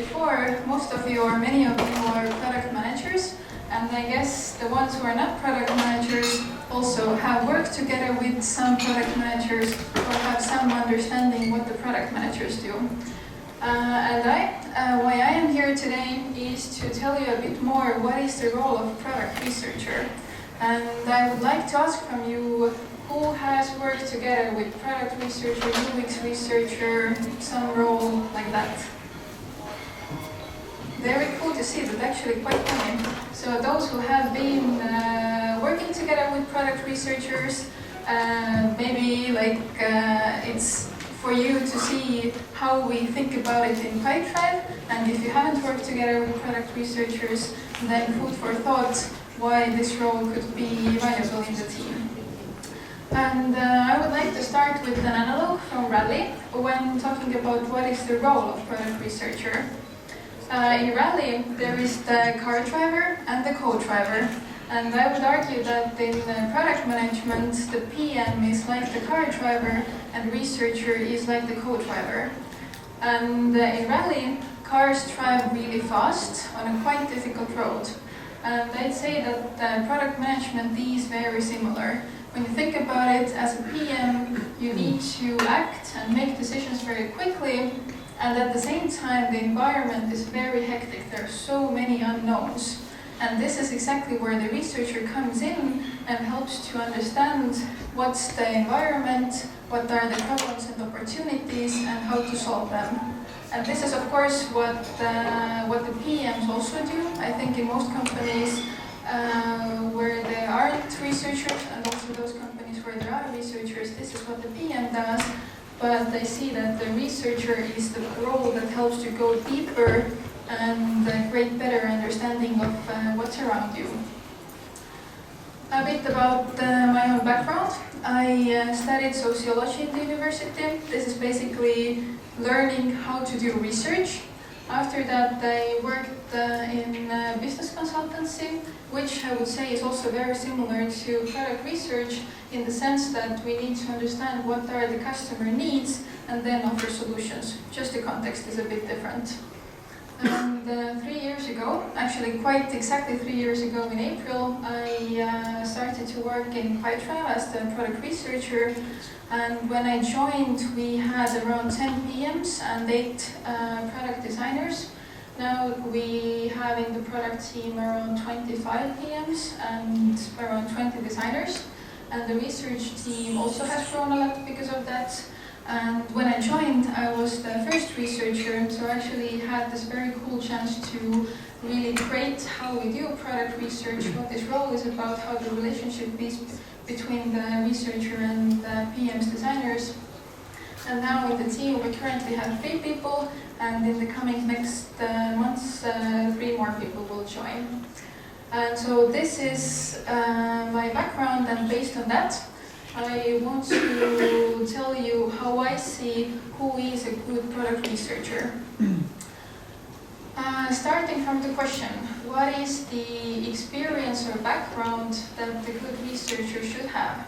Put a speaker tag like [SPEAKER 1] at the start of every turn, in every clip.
[SPEAKER 1] before, most of you or many of you are product managers, and I guess the ones who are not product managers also have worked together with some product managers or have some understanding what the product managers do. Why I am here today is to tell you a bit more what is the role of product researcher. And I would like to ask from you, who has worked together with product researcher, UX researcher, some role like that? Very cool to see, that's actually quite funny. So those who have been working together with product researchers, maybe it's for you to see how we think about it in Pipedrive, and if you haven't worked together with product researchers, then food for thought why this role could be valuable in the team. And I would like to start with an analog from Rally when talking about what is the role of product researcher. In Rally, there is the car driver and the co-driver. And I would argue that in product management, the PM is like the car driver and researcher is like the co-driver. And in Rally, cars drive really fast on a quite difficult road. And I'd say that product management is very similar. When you think about it, as a PM, you need to act and make decisions very quickly, and at the same time, the environment is very hectic. There are so many unknowns. And this is exactly where the researcher comes in and helps to understand what's the environment, what are the problems and opportunities, and how to solve them. And this is, of course, what the PMs also do. I think in most companies where there aren't researchers, and also those companies where there are researchers, this is what the PM does. But I see that the researcher is the role that helps to go deeper and create better understanding of what's around you. A bit about my own background. I studied sociology in the university. This is basically learning how to do research. After that, I worked in business consultancy, which I would say is also very similar to product research in the sense that we need to understand what are the customer needs and then offer solutions. Just the context is a bit different. And 3 years ago, actually quite exactly 3 years ago in April, I started to work in Pipedrive as the product researcher. And when I joined, we had around 10 PMs and 8 product designers. Now we have in the product team around 25 PMs and around 20 designers. And the research team also has grown a lot because of that. And when I joined, I was the first researcher, so I actually had this very cool chance to really create how we do product research, what this role is about, how the relationship is between the researcher and the PM's designers. And now in the team, we currently have 3 people, and in the coming next months, 3 more people will join. And so this is my background, and based on that, I want to tell you how I see who is a good product researcher. Starting from the question, what is the experience or background that the good researcher should have?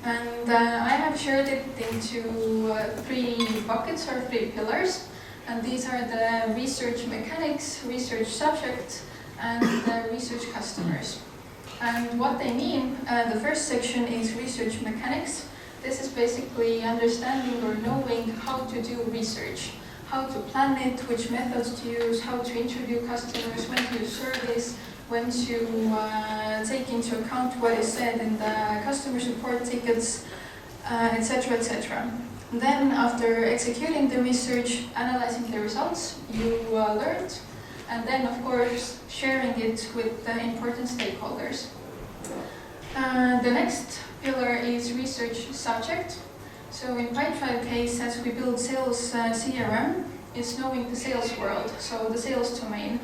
[SPEAKER 1] And I have shared it into 3 buckets or 3 pillars. And these are the research mechanics, research subject, and the research customers. And what they mean, the first section is research mechanics. This is basically understanding or knowing how to do research, how to plan it, which methods to use, how to interview customers, when to use surveys, when to take into account what is said in the customer support tickets, etc., etc. Then, after executing the research, analyzing the results you learned, and then, of course, sharing it with the important stakeholders. The next pillar is research subject. So in Pipedrive case, as we build sales CRM, it's knowing the sales world, so the sales domain,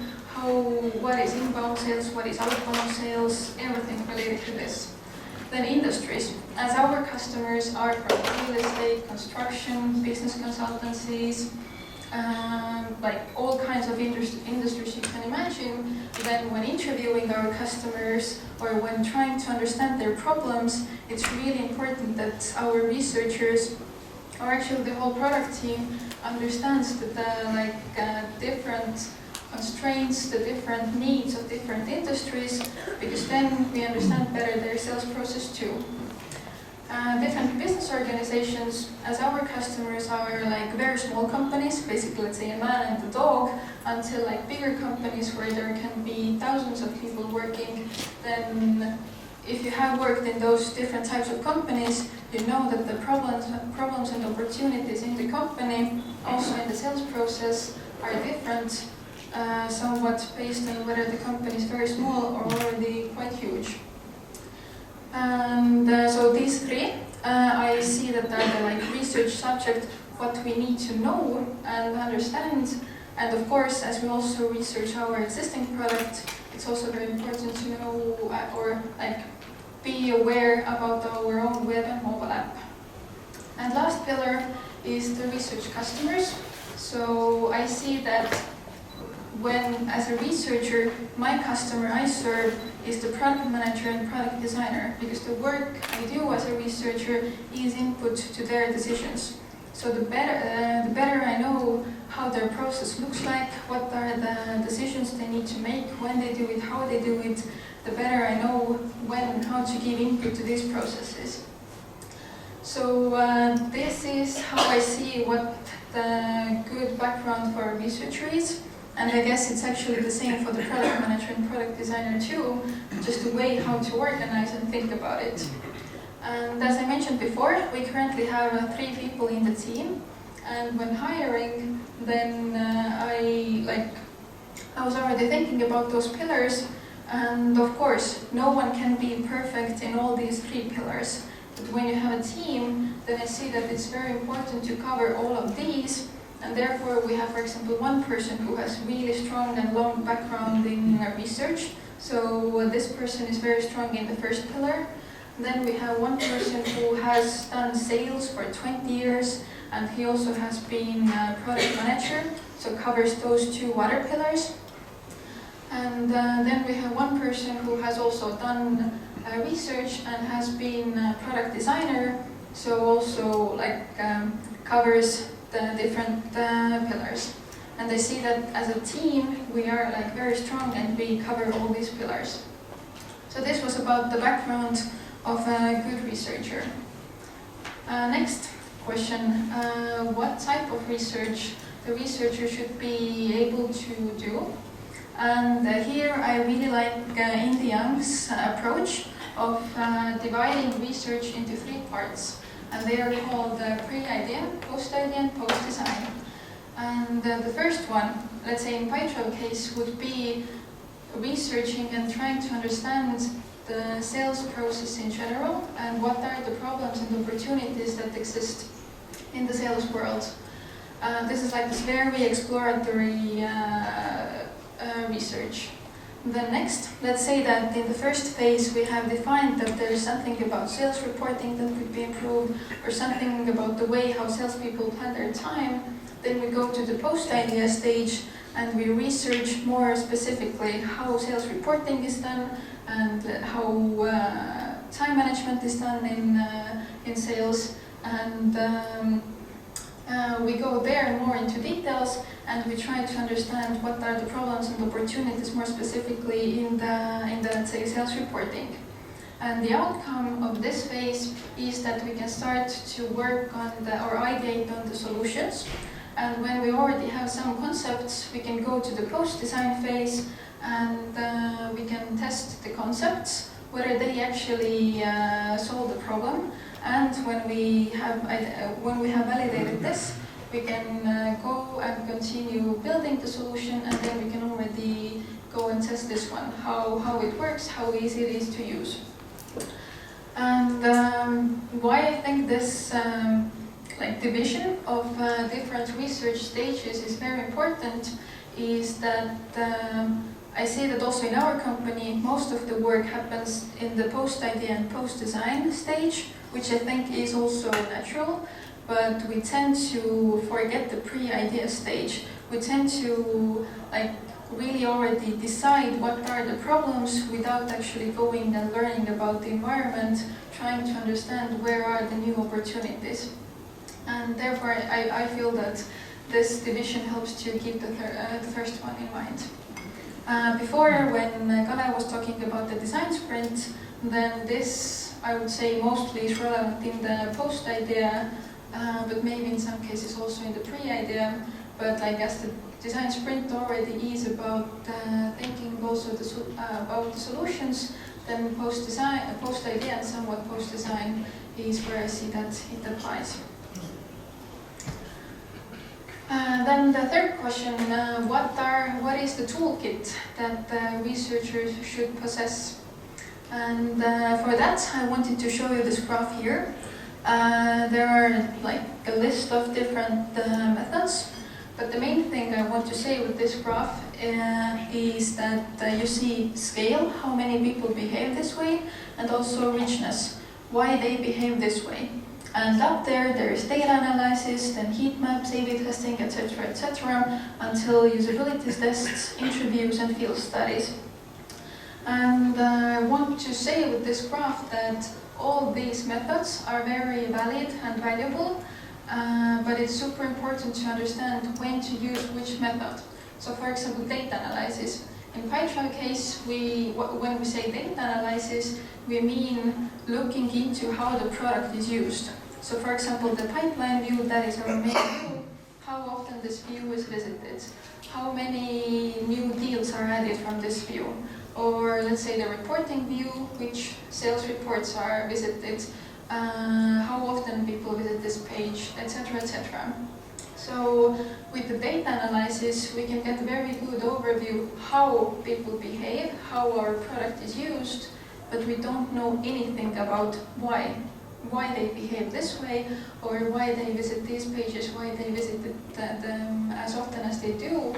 [SPEAKER 1] what is inbound sales, what is outbound sales, everything related to this. Then industries, as our customers are from real estate, construction, business consultancies, like all kinds of industries you can imagine, then when interviewing our customers or when trying to understand their problems, it's really important that our researchers, or actually the whole product team, understands the different constraints, the different needs of different industries, because then we understand better their sales process too. Different business organizations, as our customers are like very small companies, basically let's say a man and a dog, until like bigger companies where there can be thousands of people working, then if you have worked in those different types of companies, you know that the problems and opportunities in the company, also in the sales process, are different, somewhat based on whether the company is very small or already quite huge. And so these three, I see that are the like research subject, what we need to know and understand. And of course, as we also research our existing product, it's also very important to know or like be aware about our own web and mobile app. And last pillar is the research customers. So I see that when, as a researcher, my customer I serve is the product manager and product designer, because the work I do as a researcher is input to their decisions. So the better I know how their process looks like, what are the decisions they need to make, when they do it, how they do it, the better I know when and how to give input to these processes. So this is how I see what the good background for a researcher is. And I guess it's actually the same for the product manager and product designer too, just the way how to organize and think about it. And as I mentioned before, we currently have 3 people in the team. And when hiring, then I was already thinking about those pillars. And of course, no one can be perfect in all these 3 pillars. But when you have a team, then I see that it's very important to cover all of these. And therefore, we have, for example, one person who has really strong and long background in research. So this person is very strong in the first pillar. Then we have one person who has done sales for 20 years, and he also has been a product manager, so covers those 2 other pillars. And then we have one person who has also done research and has been a product designer, so also covers the different pillars. And I see that as a team we are very strong and we cover all these pillars. So this was about the background of a good researcher. Next question, what type of research the researcher should be able to do? And here I really like Indy Young's approach of dividing research into 3 parts. And they are called pre-idea, post-idea, and post-design. And the first one, let's say in Pipedrive case, would be researching and trying to understand the sales process in general and what are the problems and opportunities that exist in the sales world. This is this very exploratory research. Then next, let's say that in the first phase we have defined that there is something about sales reporting that could be improved, or something about the way how salespeople plan their time. Then we go to the post-idea stage and we research more specifically how sales reporting is done and how time management is done in sales. And we go there more into details, and we try to understand what are the problems and opportunities more specifically in the let's say sales reporting. And the outcome of this phase is that we can start to work on or ideate on the solutions. And when we already have some concepts, we can go to the post-design phase and we can test the concepts, whether they actually solve the problem. And when we have validated this, we can go and continue building the solution, and then we can already go and test this one, how it works, how easy it is to use. And why I think this division of different research stages is very important is that I see that also in our company most of the work happens in the post-idea and post-design stage, which I think is also natural, but we tend to forget the pre-idea stage. We tend to really already decide what are the problems without actually going and learning about the environment, trying to understand where are the new opportunities. And therefore I feel that this division helps to keep the first one in mind. Before, when Kalev was talking about the design sprint, then this, I would say, mostly is relevant in the post idea, but maybe in some cases also in the pre-idea. But I guess the design sprint already is about thinking also about the solutions. Then post-idea and somewhat post-design is where I see that it applies. Then the third question, what is the toolkit that researchers should possess? And for that, I wanted to show you this graph here. There are like a list of different methods, but the main thing I want to say with this graph is that you see scale, how many people behave this way, and also richness, why they behave this way. And up there is data analysis, then heat maps, A/B testing, etc., until usability tests, interviews, and field studies. And I want to say with this graph that all these methods are very valid and valuable, but it's super important to understand when to use which method. So for example, data analysis. In Pipedrive case, when we say data analysis, we mean looking into how the product is used. So for example, the pipeline view, that is our main view, how often this view is visited, how many new deals are added from this view, or let's say the reporting view, which sales reports are visited, how often people visit this page, etc., etc. So with the data analysis, we can get a very good overview how people behave, how our product is used, but we don't know anything about why they behave this way, or why they visit these pages, why they visit them as often as they do.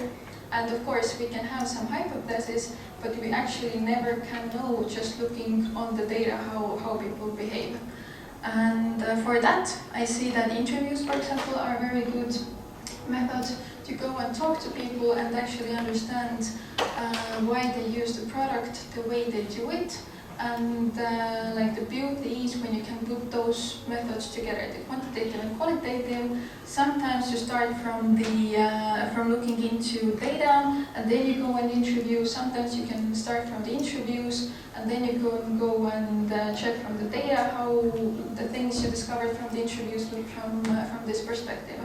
[SPEAKER 1] And of course, we can have some hypotheses, but we actually never can know just looking on the data how people behave. And for that, I see that interviews, for example, are a very good method to go and talk to people and actually understand why they use the product the way they do it. And like the beauty is when you can put those methods together, the quantitative and qualitative. Sometimes you start from looking into data, and then you go and interview. Sometimes you can start from the interviews, and then you go and check from the data how the things you discovered from the interviews look from this perspective.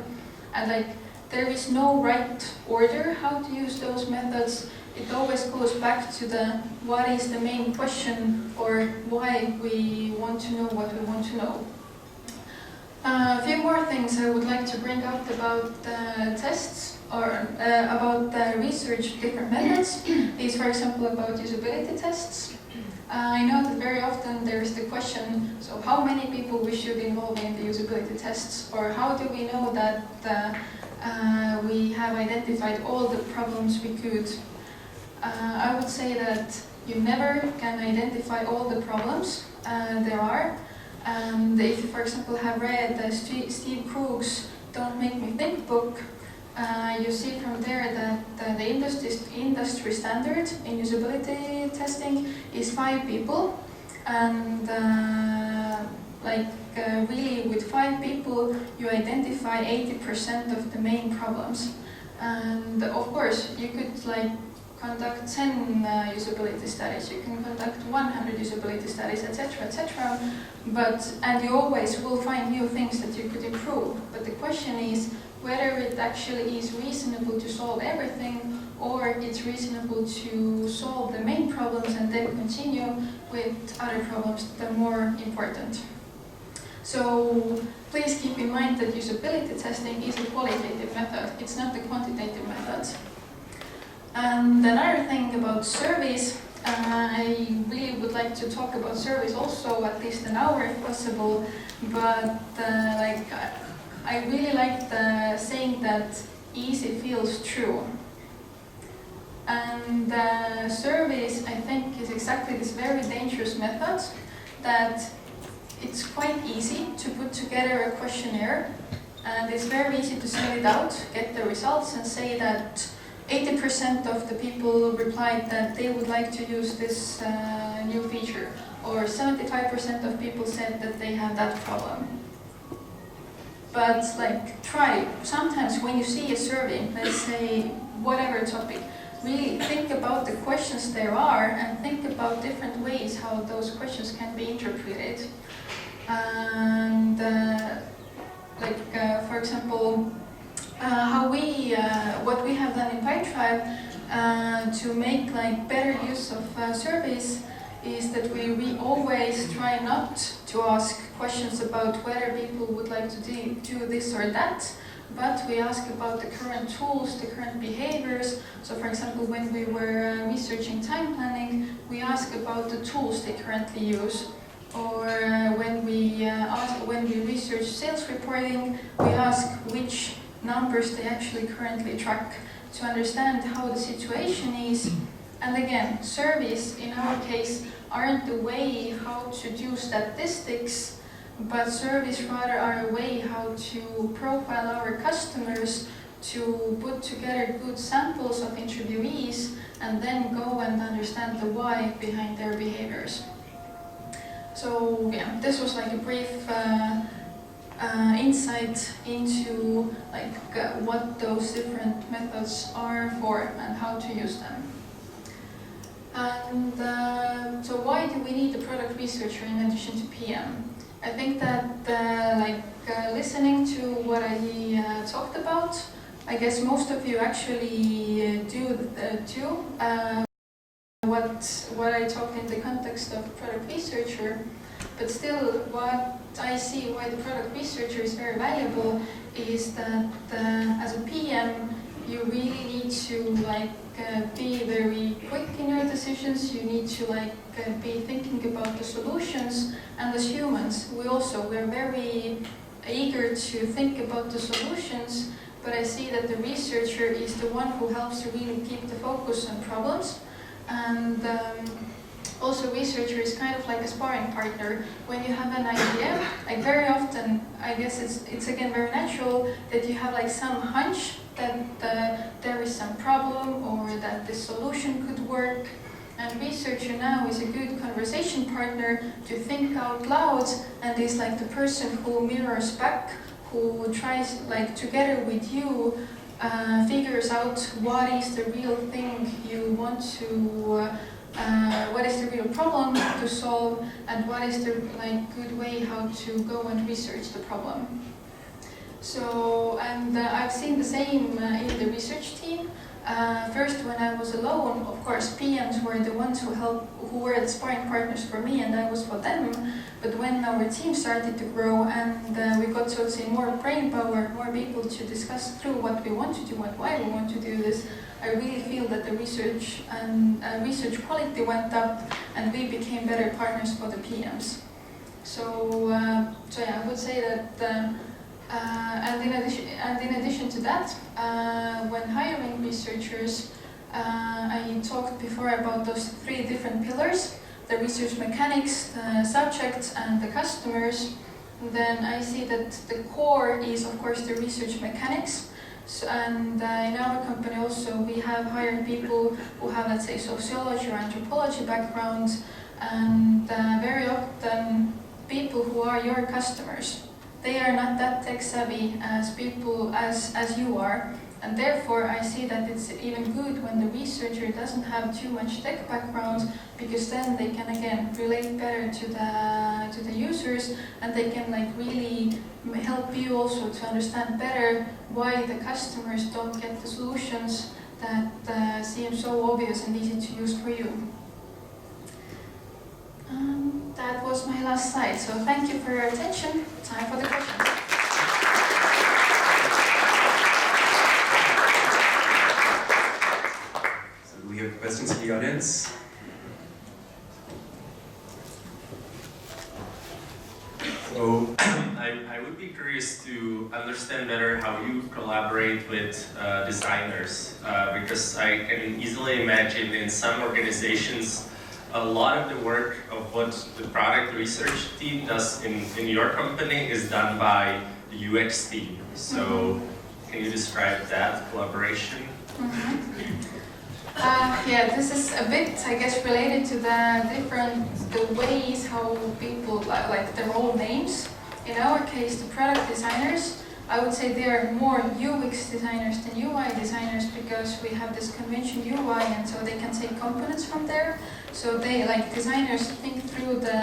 [SPEAKER 1] And like there is no right order how to use those methods. It always goes back to what is the main question, or why we want to know what we want to know. A few more things I would like to bring out about tests, or about research different methods, is for example about usability tests. I know that very often there is the question, so how many people we should involve in the usability tests, or how do we know that we have identified all the problems we could. I would say that you never can identify all the problems there are. And if you, for example, have read Steve Krug's Don't Make Me Think book, you see from there that the industry standard in usability testing is 5 people. And really with 5 people, you identify 80% of the main problems. And of course, you could conduct 10 usability studies, you can conduct 100 usability studies, etc., etc. And you always will find new things that you could improve. But the question is whether it actually is reasonable to solve everything, or it's reasonable to solve the main problems and then continue with other problems that are more important. So please keep in mind that usability testing is a qualitative method, it's not the quantitative method. And another thing about surveys, I really would like to talk about surveys also at least an hour if possible, but I really like the saying that easy feels true. And surveys, I think, is exactly this very dangerous method, that it's quite easy to put together a questionnaire, and it's very easy to send it out, get the results, and say that 80% of the people replied that they would like to use this new feature, or 75% of people said that they have that problem. but like try, sometimes when you see a survey, let's say whatever topic, really think about the questions there are and think about different ways how those questions can be interpreted. And for example, what we have done in Pipedrive to make like better use of surveys is that we always try not to ask questions about whether people would like to do this or that, but we ask about the current tools, the current behaviors. So for example, when we were researching time planning, we ask about the tools they currently use. Or when we research sales reporting, we ask which numbers they actually currently track to understand how the situation is. And again, surveys in our case aren't the way how to do statistics, but surveys rather are a way how to profile our customers, to put together good samples of interviewees, and then go and understand the why behind their behaviors. So yeah, this was like a brief insight into like what those different methods are for and how to use them. And so why do we need a product researcher in addition to PM? I think that listening to what I talked about, I guess most of you actually do too. What I talk in the context of product researcher, but still what I see why the product researcher is very valuable is that as a PM you really need to be very quick in your decisions. You need to be thinking about the solutions, and as humans we're very eager to think about the solutions, but I see that the researcher is the one who helps to really keep the focus on problems. And also researcher is kind of like a sparring partner. When you have an idea, like very often, I guess it's again very natural that you have like some hunch that there is some problem or that this solution could work. And researcher now is a good conversation partner to think out loud, and is like the person who mirrors back, who tries together with you figures out what is the real thing you want to, what is the real problem to solve, and what is the good way how to go and research the problem. So, and I've seen the same in the research team. First, when I was alone, of course, PMs were the ones who were the sparring partners for me, and I was for them. But when our team started to grow and we got, so to say, more brain power, more people to discuss through what we want to do and why we want to do this, I really feel that the research and research quality went up, and we became better partners for the PMs. So yeah, I would say that. And in addition to that, when hiring researchers, I talked before about those 3 different pillars: the research mechanics, the subjects, and the customers. Then I see that the core is, of course, the research mechanics. So, and in our company also, we have hired people who have, let's say, sociology or anthropology background, and very often people who are your customers. They are not that tech savvy as people as you are, and therefore I see that it's even good when the researcher doesn't have too much tech background, because then they can again relate better to the users, and they can really help you also to understand better why the customers don't get the solutions that seem so obvious and easy to use for you. That was my last slide, so thank you for your attention. Time for the questions.
[SPEAKER 2] So do we have questions in the audience? So I would be curious to understand better how you collaborate with designers, because I can easily imagine in some organizations a lot of the work of what the product research team does in your company is done by the UX team. So can you describe that collaboration?
[SPEAKER 1] Yeah, this is a bit, I guess, related to the ways how people like their own names. In our case, the product designers I would say they are more UX designers than UI designers because we have this convention UI, and so they can take components from there. So they, like designers, think through the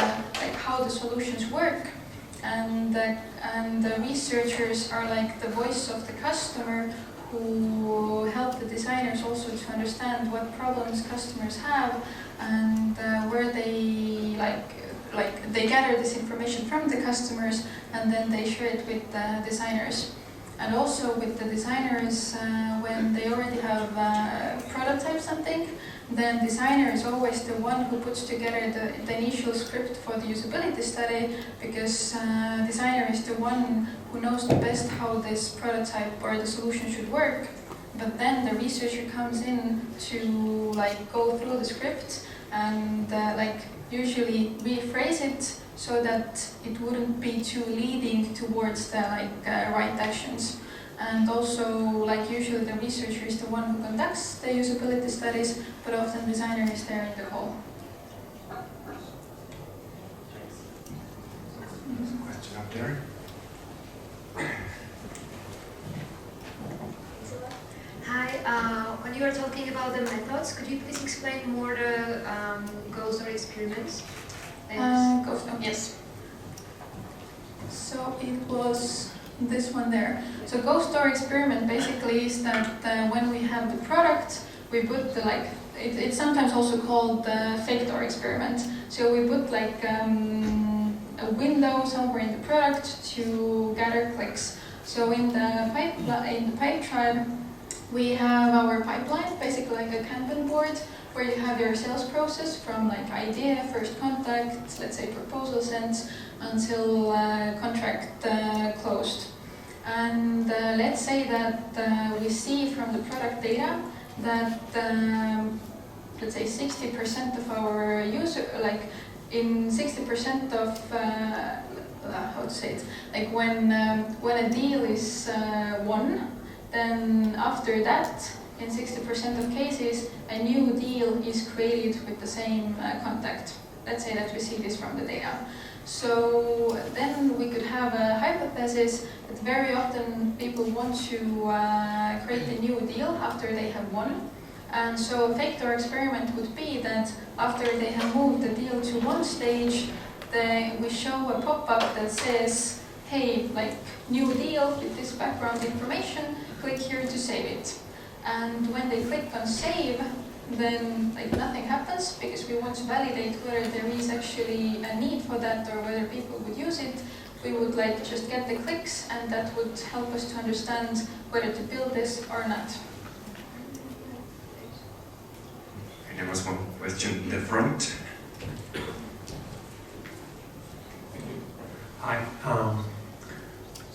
[SPEAKER 1] how the solutions work, and the researchers are like the voice of the customer who help the designers also to understand what problems customers have and where they they gather this information from the customers and then they share it with the designers. And also with the designers, when they already have prototype something, then designer is always the one who puts together the initial script for the usability study, because designer is the one who knows the best how this prototype or the solution should work. But then the researcher comes in to go through the script and usually rephrase it so that it wouldn't be too leading towards the right actions. And also, usually the researcher is the one who conducts the usability studies, but often designer is there in the call.
[SPEAKER 3] There's a question up there.
[SPEAKER 4] Hi, when you were talking about the methods, could you please explain more the ghost or experiments?
[SPEAKER 1] Yes. So it was this one there. So ghost door experiment basically is that when we have the product, we put the it's sometimes also called the fake door experiment. So we put a window somewhere in the product to gather clicks. So in the Pipedrive, we have our pipeline, basically like a Kanban board, where you have your sales process from idea, first contact, let's say proposal sent, until contract closed. And let's say that we see from the product data that let's say 60% of our user, in 60% of how to say it, when a deal is won, then after that, in 60% of cases, a new deal is created with the same contact. Let's say that we see this from the data. So then we could have a hypothesis that very often people want to create a new deal after they have won. And so a fake door experiment would be that after they have moved the deal to one stage, we show a pop-up that says, hey, new deal with this background information, click here to save it. And when they click on save, then nothing happens, because we want to validate whether there is actually a need for that or whether people would use it. We would just get the clicks, and that would help us to understand whether to build this or not.
[SPEAKER 3] And there was one question in the front.
[SPEAKER 5] Hi.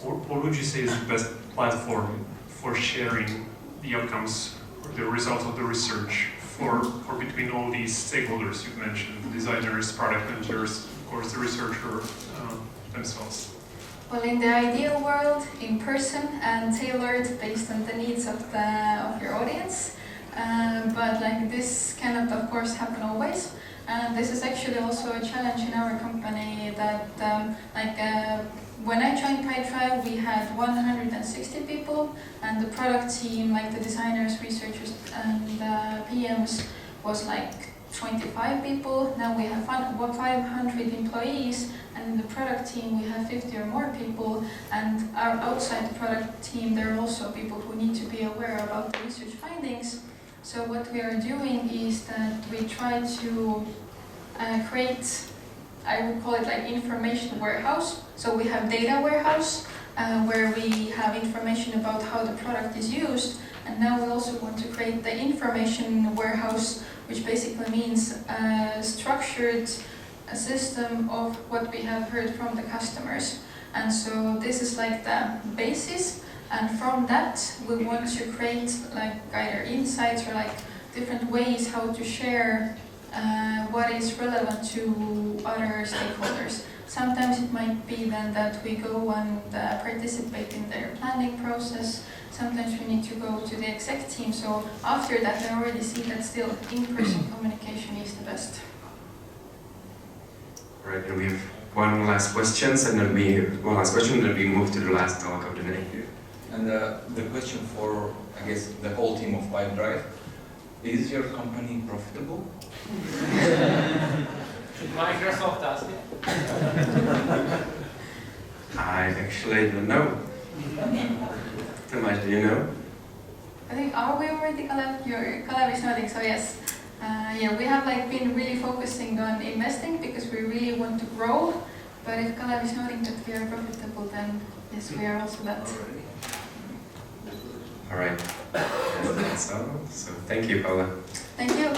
[SPEAKER 5] What would you say is the best platform for sharing the outcomes or the results of the research for between all these stakeholders you've mentioned, the designers, product managers, of course the researcher themselves?
[SPEAKER 1] Well, in the ideal world, in person and tailored based on the needs of your audience. But this cannot, of course, happen always. And this is actually also a challenge in our company that when I joined Pipedrive, we had 160 people, and the product team, the designers, researchers, and PMs, was 25 people. Now we have 500 employees, and in the product team we have 50 or more people. And outside the product team, there are also people who need to be aware about the research findings. So what we are doing is that we try to create, I would call it information warehouse. So we have data warehouse where we have information about how the product is used, and now we also want to create the information warehouse, which basically means a structured system of what we have heard from the customers. And so this is the basis, and from that we want to create either insights or different ways how to share what is relevant to other stakeholders. Sometimes it might be then that we go and participate in their planning process. Sometimes we need to go to the exec team. So after that, I already see that still in-person communication is the best.
[SPEAKER 3] Right, and we have one last question, and then we move to the last talk of the day.
[SPEAKER 6] And the question for, I guess, the whole team of Pipedrive, is your company profitable?
[SPEAKER 7] Should Microsoft ask it?
[SPEAKER 3] I actually don't know. Tomas, do you know?
[SPEAKER 1] I think, we already your collab is nodding, so yes. Yeah, we have been really focusing on investing because we really want to grow. But if collab is nodding that we are profitable, then yes, we are also that.
[SPEAKER 3] All right. And that's all. So thank you, Paula.
[SPEAKER 1] Thank you.